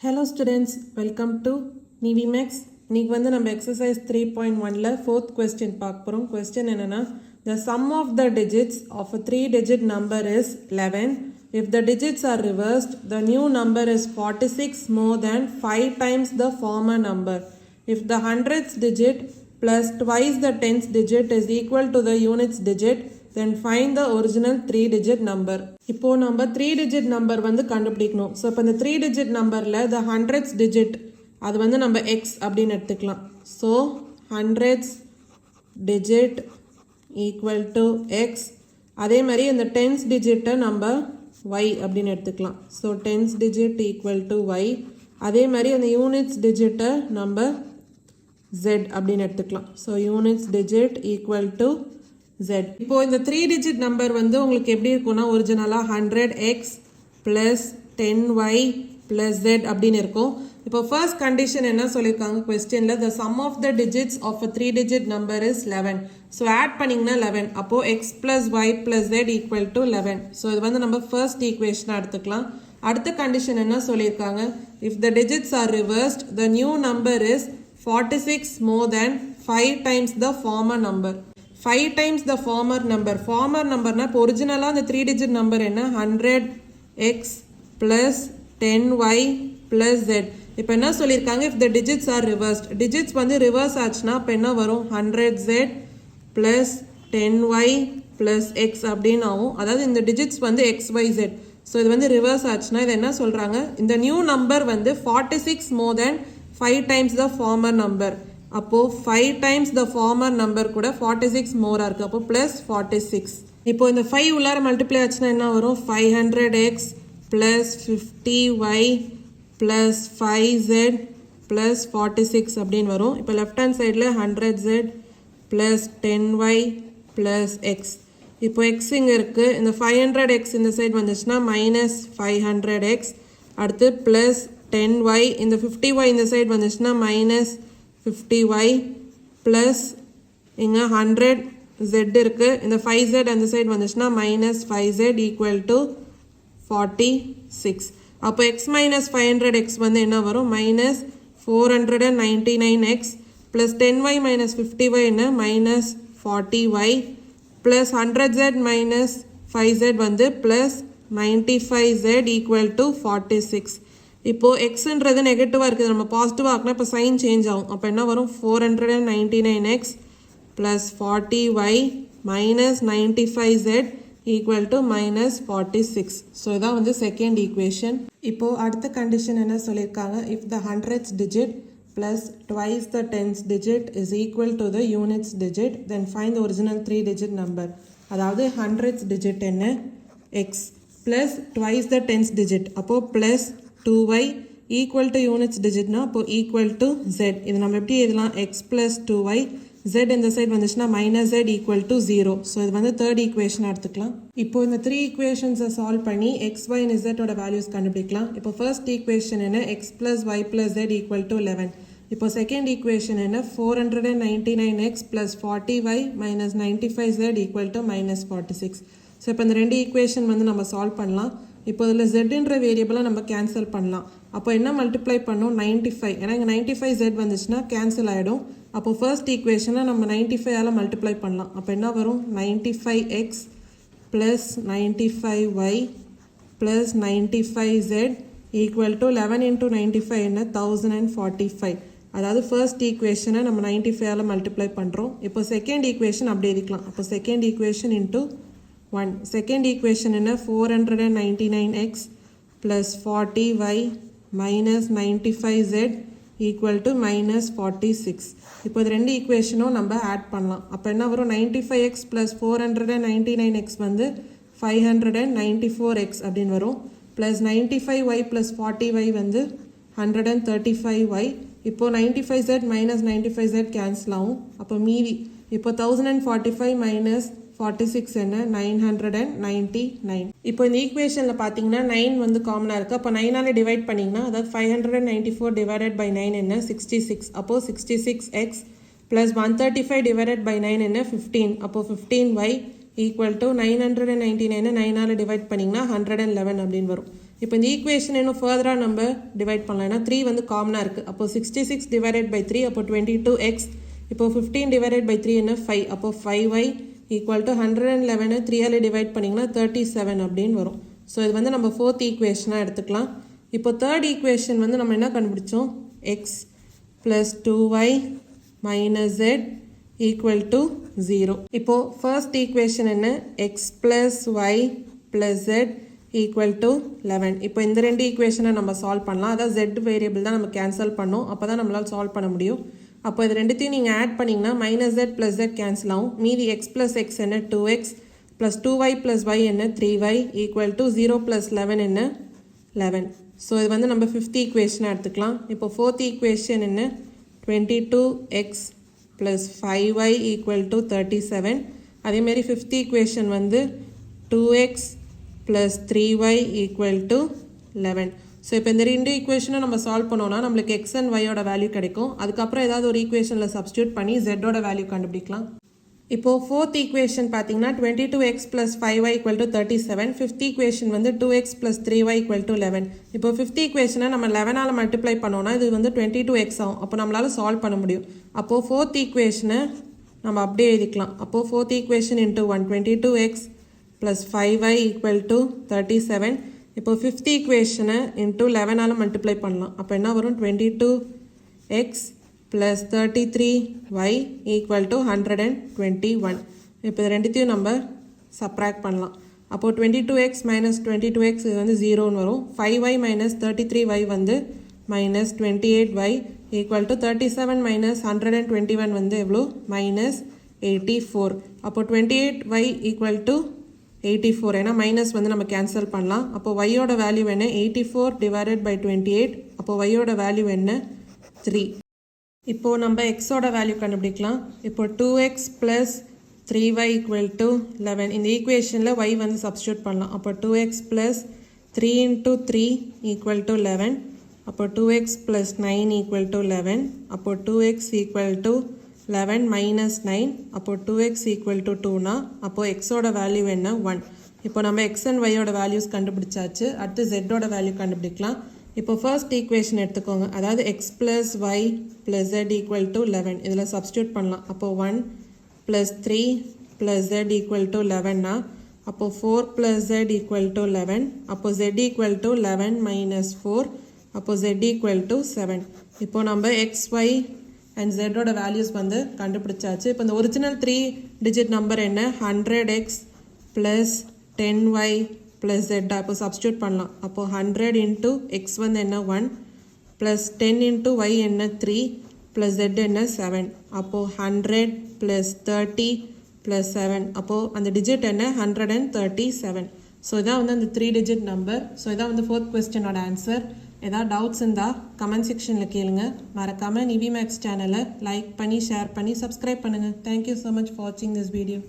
Hello students, welcome to Nivemaths. இன்னைக்கு வந்து நம்ம exercise 3.1ல 4th question பார்க்க போறோம். question என்னன்னா, the sum of the digits of a 3-digit number is 11. If the digits are reversed, the new number is 46 more than 5 times the former number. If the hundredths digit plus twice the tenth digit is equal to the units digit, then find the original 3-digit number. இப்போ நம்ம 3-digit number வந்து கண்டுபிடிக்கணும். So இப்போ இந்த 3-digit numberல the hundredths digit அது வந்து நம்ம x அப்படின்னு எடுத்துக்கலாம். So hundredths digit equal to x. அதே மாதிரி இந்த tenth digit நம்ம y அப்படின்னு எடுத்துக்கலாம். So tenth digit equal to y. அதே மாதிரி அந்த units digit நம்ம z அப்படின்னு எடுத்துக்கலாம். So units digit equal to z. இப்போ இந்த 3-digit number வந்து உங்களுக்கு எப்படி இருக்கும்னா ஒரிஜினலா 100x plus 10y plus z அப்படின்னு இருக்கும். இப்போ first condition என்ன சொல்லிருக்காங்க questionல, the sum of the digits of a 3-digit number is 11. so add பண்ணீங்கன்னா 11. அப்போ x plus y plus z equal to 11. so இது வந்து நம்ம first equation எடுத்துக்கலாம். அடுத்த condition என்ன சொல்லிருக்காங்க, if the digits are reversed, the new number is 46 more than 5 times the former number. 5 times the former number. Former number na original the 3-digit number enna 100x plus 10y plus z. இப்போ என்ன சொல்லிருக்காங்க, if the digits are reversed, digits வந்து reverse ஆச்சுனா அப்ப என்ன வரும் 100z plus 10y plus x அப்படின்னு ஆகும். அதாவது இந்த digits வந்து xyz. ஸோ இது வந்து reverse ஆச்சுனா இது என்ன சொல்றாங்க, இந்த new number வந்து 46 more than 5 times the former number. அப்போ 5 times the former number கூட 46 more இருக்கு. அப்போ plus 46. இப்போ இந்த 5 உள்ளார மல்டிப்ளை ஆச்சுனா என்ன வரும், 500x plus 50y plus 5z plus 46 அப்படின்னு வரும். இப்போ left hand sideல 100z plus 10y plus x. இப்போ x இங்க இருக்கு, இந்த 500x இந்த சைடு வந்துச்சுன்னா minus 500x. அடுத்து plus 10y, இந்த 50y இந்த சைடு வந்துச்சுன்னா minus 50y plus இங்க 100z இருக்கு, இந்த 5z அந்த சைடு வந்துச்சுன்னா minus 5z equal to 46. அப்போ x minus 500x வந்து என்ன வரும், minus 499x plus 10y minus 50y என்ன minus 40y plus 100z minus 5z வந்து plus 95z equal to 46. இப்போ xன்றது நெகட்டிவா இருக்குது, நம்ம பாசிட்டிவா ஆக்குனா இப்போ சைன் சேஞ்ச் ஆகும். அப்போ என்ன வரும், 499x plus 40y minus 95z equal to minus 46. So இதான் வந்து செகண்ட் ஈக்குவேஷன். இப்போ அடுத்த கண்டிஷன் என்ன சொல்லியிருக்காங்க, if the hundredths digit plus twice the tenth digit is equal to the units digit, then find the original 3-digit number. அதாவது hundredths digit என்ன, x plus twice the tenth digit அப்போ plus 2y equal to units digit na அப்போ equal to z. இது நம்ம எப்படி எழுதலாம், x plus 2y, z இந்த side வந்துச்சுன்னா minus z equal to 0. So இது வந்து தேர்ட் ஈக்குவேஷன் எடுத்துக்கலாம். இப்போ இந்த 3 ஈக்குவேஷன்ஸை சால்வ் பண்ணி x, y and z ஓட வேல்யூஸ் கண்டுபிடிக்கலாம். இப்போ ஃபர்ஸ்ட் ஈக்குவேஷன் என்ன, x plus y plus z equal to 11. இப்போ செகண்ட் ஈக்குவேஷன் என்ன, 499x plus 40y minus 95z equal to minus 46. So இப்போ இந்த ரெண்டு ஈக்குவேஷன் வந்து நம்ம சால்வ் பண்ணலாம். இப்போ இதில் zன்ற வேரியபிளை நம்ம கேன்சல் பண்ணலாம். அப்போ என்ன மல்டிப்ளை பண்ணோம், 95. ஏன்னா இங்கே 95z வந்துச்சுன்னா கேன்சல் ஆகிடும். அப்போ ஃபர்ஸ்ட் ஈக்குவேஷனை நம்ம 95ஆல் மல்டிப்ளை பண்ணலாம். அப்போ என்ன வரும், 95x plus 95y plus 95z equal to 11 into 95 என்ன 1045. அதாவது ஃபர்ஸ்ட் ஈக்குவேஷனை நம்ம 95ஆல் மல்டிப்ளை பண்ணுறோம். இப்போ செகண்ட் ஈக்குவேஷன் அப்படி இருக்கலாம். அப்போ second equation into 1. Second equation என்ன, 499x plus 40y minus 95z equal to minus 46. இப்போ இது ரெண்டு ஈக்குவேஷனும் நம்ம ஆட் பண்ணலாம். அப்போ என்ன வரும், 95x plus 499x வந்து 594x அப்படின்னு வரும். plus 95y plus 40y வந்து 135y. இப்போ 95z minus 95z கேன்சல் ஆகும். அப்போ மீதி இப்போ 1045 minus 46 என்ன, 999. இப்போ இந்த ஈக்குவேஷனில் பார்த்தீங்கன்னா 9 வந்து காமனாக இருக்குது. அப்போ 9ஆல் டிவைட் பண்ணிங்கன்னா, அதாவது 594 டிவைடட் பை 9 என்ன 66. அப்போது 66x ப்ளஸ் 135 டிவைடட் பை 9 என்ன 15. அப்போது 15y ஈக்குவல் டு 999 9ஆல் டிவைட் பண்ணிங்கன்னா 111 அப்படின்னு வரும். இப்போ இந்த ஈக்குவேஷன் இன்னும் ஃபர்தராக நம்ம டிவைட் பண்ணலாம். ஏன்னா 3 வந்து காமனாக இருக்குது. அப்போது 66 டிவைடட் பை 3 அப்போ 22x. இப்போ 15 டிவைடட் பை 3 என்ன 5. அப்போ 5y ஈக்குவல் டு 111 3ஆல் டிவைட் பண்ணிங்கன்னா 37 அப்படின்னு வரும். ஸோ இது வந்து நம்ம ஃபோர்த் ஈக்குவேஷனாக எடுத்துக்கலாம். இப்போ தேர்ட் ஈக்குவேஷன் வந்து நம்ம என்ன கண்டுபிடிச்சோம், x plus 2y minus z equal to 0. இப்போது ஃபர்ஸ்ட் ஈக்குவேஷன் என்ன, x plus y plus z equal to 11. இப்போ இந்த ரெண்டு ஈக்குவேஷனை நம்ம சால்வ் பண்ணலாம். அதாவது z வேரியபிள் தான் நம்ம கேன்சல் பண்ணோம். அப்போ தான் நம்மளால் சால்வ் பண்ண முடியும். அப்போ இது ரெண்டுத்தையும் நீங்கள் ஆட் பண்ணிங்கன்னா minus z plus z cancel ஆகும். மீதி x ப்ளஸ் x என்ன 2x plus 2y plus y என்ன 3y ஈக்குவல் டு 0 ப்ளஸ் 11 என்ன 11. ஸோ இது வந்து நம்ம ஃபிஃப்த் ஈக்குவேஷனாக எடுத்துக்கலாம். இப்போ ஃபோர்த் ஈக்குவேஷன் என்ன 22x plus 5y equal to 37. அதேமாரி ஃபிஃப்த் ஈக்குவேஷன் வந்து 2x plus 3y equal to 11. So இப்போ இந்த ரெண்டு ஈக்குவேஷனை நம்ம சால்வ் பண்ணோன்னா நம்மளுக்கு எக்ஸ் அண்ட் ஒய்யோட வேல்யூ கிடைக்கும். அதுக்கப்புறம் ஏதாவது ஒரு ஈக்குவேஷனில் சப்ஸ்டியூட் பண்ணி ஜெட்டோட வேல்யூ கண்டுபிடிக்கலாம். இப்போது ஃபோர்த் ஈக்குவேஷன் பார்த்தீங்கன்னா 22x plus 5y equal to 37. Fifth equation வந்து 2x plus 3y equal to 11. இப்போ ஃபிஃப்த் ஈக்குவேஷனை நம்ம 11ஆல் மல்டிப்ளை பண்ணோன்னா இது வந்து 22x ஆகும். அப்போ நம்மளால் சால்வ் பண்ண முடியும். அப்போது ஃபோர்த் ஈக்குவேஷனை நம்ம அப்படியே எழுதிக்கலாம். அப்போது fourth equation into 1 22x plus 5y equal to 37. இப்போ ஃபிஃப்த் ஈக்குவேஷனை இன்ட்டு 11ஆல் மல்டிப்ளை பண்ணலாம். அப்போ என்ன வரும் 22x plus 33y equal to 121. இப்போ இது ரெண்டுத்தையும் நம்ம சப்ராக்ட் பண்ணலாம். அப்போது 22x மைனஸ் 22x இது வந்து 0ன்னு வரும். 5y மைனஸ் 33y வந்து minus 28y equal to 37 minus 121 வந்து எவ்வளோ மைனஸ் 84. அப்போ 28y ஈக்குவல் டு 84. ஏன்னா மைனஸ் வந்து நம்ம கேன்சல் பண்ணலாம். அப்போ ஒய்யோட வேல்யூ என்ன 84 டிவைடட் பை 28. அப்போ ஒய்யோட வேல்யூ என்ன 3. இப்போது நம்ம எக்ஸோட வேல்யூ கண்டுபிடிக்கலாம். இப்போ 2x plus 3y equal to 11. இந்த ஈக்குவேஷனில் y வந்து சப்ஸ்டியூட் பண்ணலாம். அப்போ 2x plus 3 into 3 equal to 11. அப்போ 2x ப்ளஸ் 9 ஈக்குவல் டு 11. அப்போ 2x ஈக்குவல் டு 11 மைனஸ் 9. அப்போ 2x ஈக்குவல் டு 2னா அப்போது எக்ஸோட வேல்யூ என்ன 1. இப்போ நம்ம எக்ஸ் அண்ட் ஒய்யோட வேல்யூஸ் கண்டுபிடிச்சாச்சு. அடுத்து ஜெட்டோட வேல்யூ கண்டுபிடிக்கலாம். இப்போ ஃபர்ஸ்ட் ஈக்குவேஷன் எடுத்துக்கோங்க. அதாவது x plus y plus z equal to 11. இதில் சப்ஸ்டியூட் பண்ணலாம். அப்போது 1 plus 3 plus z equal to 11னா அப்போது 4 ப்ளஸ் ஜெட் ஈக்குவல் டு 11. அப்போது ஜெட் ஈக்குவல் டு 11 மைனஸ் 4. அப்போது ஜெட் ஈக்குவல் டு 7. இப்போ நம்ம எக்ஸ் ஒய் அண்ட் ஜெட்டோட வேல்யூஸ் வந்து கண்டுபிடிச்சாச்சு. இப்போ இந்த ஒரிஜினல் 3 டிஜிட் நம்பர் என்ன 100x plus 10y plus z. அப்போ சப்ஸ்டியூட் பண்ணலாம். அப்போது 100 இன்ட்டு எக்ஸ் வந்து என்ன 1 ப்ளஸ் 10 இன்ட்டு y என்ன 3 ப்ளஸ் z என்ன 7. அப்போது 100 ப்ளஸ் 30 ப்ளஸ் 7. அப்போது அந்த டிஜிட் என்ன 137. ஸோ இதான் வந்து அந்த 3 டிஜிட் நம்பர். ஸோ இதான் வந்து ஃபோர்த் கொஸ்டினோட ஆன்சர். ஏதாவது டவுட்ஸ் இருந்தால் கமெண்ட் செக்ஷனில் கேளுங்க. மறக்காமல் நிவிமேக்ஸ் சேனலை லைக் பண்ணி ஷேர் பண்ணி சப்ஸ்கிரைப் பண்ணுங்கள். தேங்க்யூ ஸோ மச் ஃபார் வாட்சிங் திஸ் வீடியோ.